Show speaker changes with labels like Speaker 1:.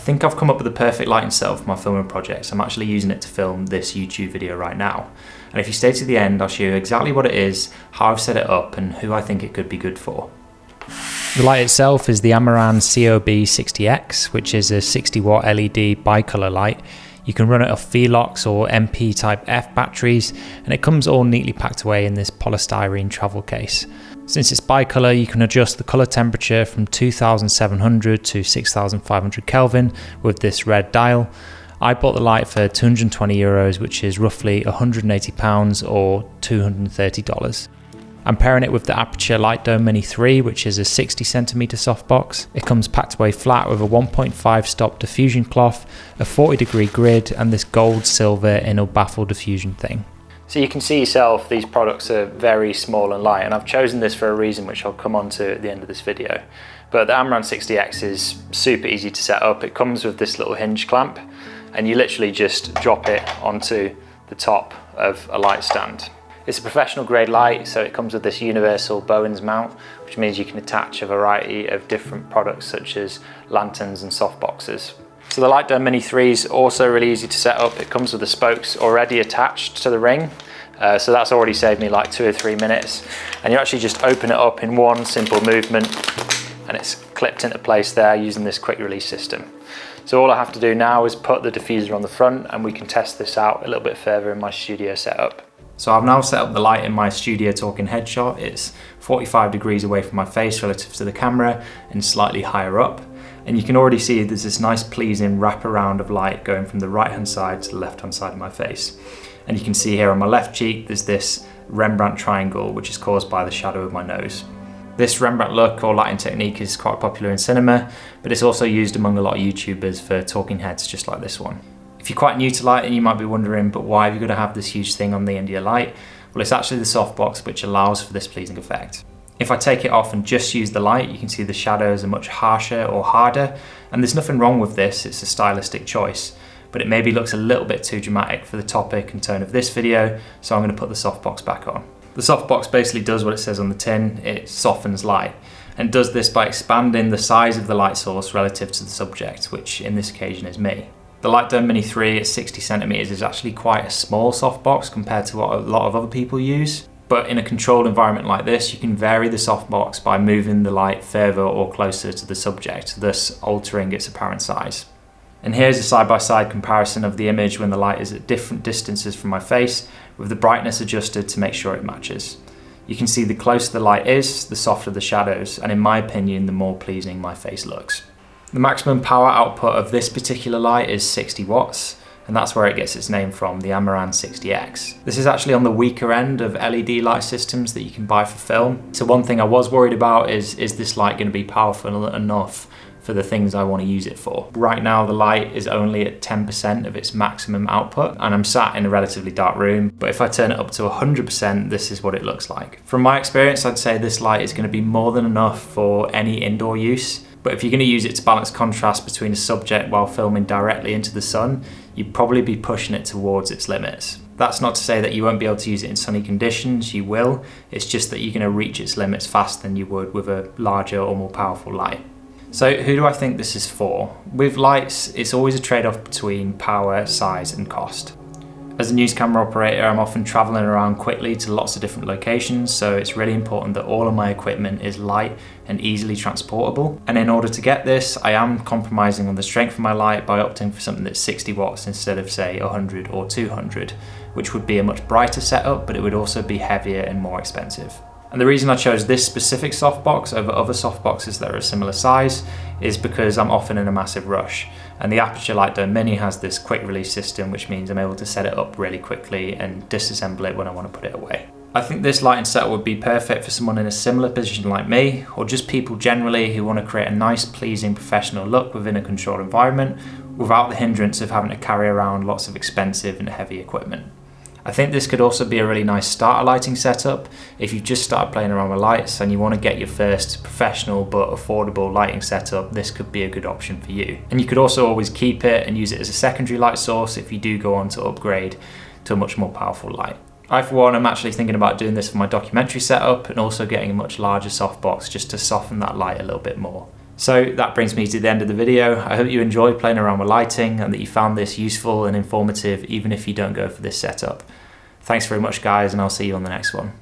Speaker 1: think I've come up with the perfect lighting setup for my filming projects. I'm actually using it to film this YouTube video right now. And if you stay to the end, I'll show you exactly what it is, how I've set it up, and who I think it could be good for. The light itself is the Amaran COB 60x, which is a 60 watt LED bicolor light. You can run it off VLOX or MP type F batteries, and it comes all neatly packed away in this polystyrene travel case. Since it's bicolor, you can adjust the color temperature from 2700 to 6500 Kelvin with this red dial. I bought the light for €220, which is roughly £180 or $230. I'm pairing it with the Aputure Light Dome Mini 3, which is a 60cm softbox. It comes packed away flat with a 1.5 stop diffusion cloth, a 40-degree grid, and this gold silver inner baffle diffusion thing. So you can see yourself, these products are very small and light, and I've chosen this for a reason which I'll come on to at the end of this video. But the Amaran 60x is super easy to set up. It comes with this little hinge clamp, and you literally just drop it onto the top of a light stand. It's a professional grade light, so it comes with this universal Bowens mount, which means you can attach a variety of different products such as lanterns and softboxes. So the Light Dome Mini 3 is also really easy to set up. It comes with the spokes already attached to the ring, so that's already saved me like 2 or 3 minutes. And you actually just open it up in one simple movement, and it's clipped into place there using this quick release system. So all I have to do now is put the diffuser on the front, and we can test this out a little bit further in my studio setup. So I've now set up the light in my studio talking headshot. It's 45 degrees away from my face relative to the camera and slightly higher up. And you can already see there's this nice pleasing wraparound of light going from the right hand side to the left hand side of my face. And you can see here on my left cheek there's this Rembrandt triangle, which is caused by the shadow of my nose. This Rembrandt look or lighting technique is quite popular in cinema, but it's also used among a lot of YouTubers for talking heads just like this one. If you're quite new to lighting, you might be wondering, but why have you got to have this huge thing on the end of your light? Well, it's actually the softbox which allows for this pleasing effect. If I take it off and just use the light, you can see the shadows are much harsher or harder, and there's nothing wrong with this, it's a stylistic choice, but it maybe looks a little bit too dramatic for the topic and tone of this video, so I'm going to put the softbox back on. The softbox basically does what it says on the tin, it softens light, and does this by expanding the size of the light source relative to the subject, which in this occasion is me. The Light Dome Mini 3 at 60cm is actually quite a small softbox compared to what a lot of other people use. But in a controlled environment like this, you can vary the softbox by moving the light further or closer to the subject, thus altering its apparent size. And here's a side-by-side comparison of the image when the light is at different distances from my face, with the brightness adjusted to make sure it matches. You can see the closer the light is, the softer the shadows, and in my opinion, the more pleasing my face looks. The maximum power output of this particular light is 60 watts, and that's where it gets its name from, the Amaran 60x. This is actually on the weaker end of LED light systems that you can buy for film. So one thing I was worried about is this light going to be powerful enough for the things I want to use it for? Right now the light is only at 10% of its maximum output, and I'm sat in a relatively dark room, but if I turn it up to 100%, this is what it looks like. From my experience, I'd say this light is going to be more than enough for any indoor use. But if you're going to use it to balance contrast between a subject while filming directly into the sun, you'd probably be pushing it towards its limits. That's not to say that you won't be able to use it in sunny conditions, you will. It's just that you're going to reach its limits faster than you would with a larger or more powerful light. So who do I think this is for? With lights, it's always a trade-off between power, size and cost. As a news camera operator, I'm often traveling around quickly to lots of different locations, so it's really important that all of my equipment is light and easily transportable. And in order to get this, I am compromising on the strength of my light by opting for something that's 60 watts instead of say 100 or 200, which would be a much brighter setup, but it would also be heavier and more expensive. And the reason I chose this specific softbox over other softboxes that are a similar size is because I'm often in a massive rush. And the Aputure Light Dome Mini has this quick release system, which means I'm able to set it up really quickly and disassemble it when I want to put it away. I think this lighting setup would be perfect for someone in a similar position like me, or just people generally who want to create a nice, pleasing, professional look within a controlled environment without the hindrance of having to carry around lots of expensive and heavy equipment. I think this could also be a really nice starter lighting setup. If you've just started playing around with lights and you want to get your first professional but affordable lighting setup, this could be a good option for you. And you could also always keep it and use it as a secondary light source if you do go on to upgrade to a much more powerful light. I, for one, am actually thinking about doing this for my documentary setup and also getting a much larger softbox just to soften that light a little bit more. So that brings me to the end of the video. I hope you enjoyed playing around with lighting and that you found this useful and informative even if you don't go for this setup. Thanks very much guys, and I'll see you on the next one.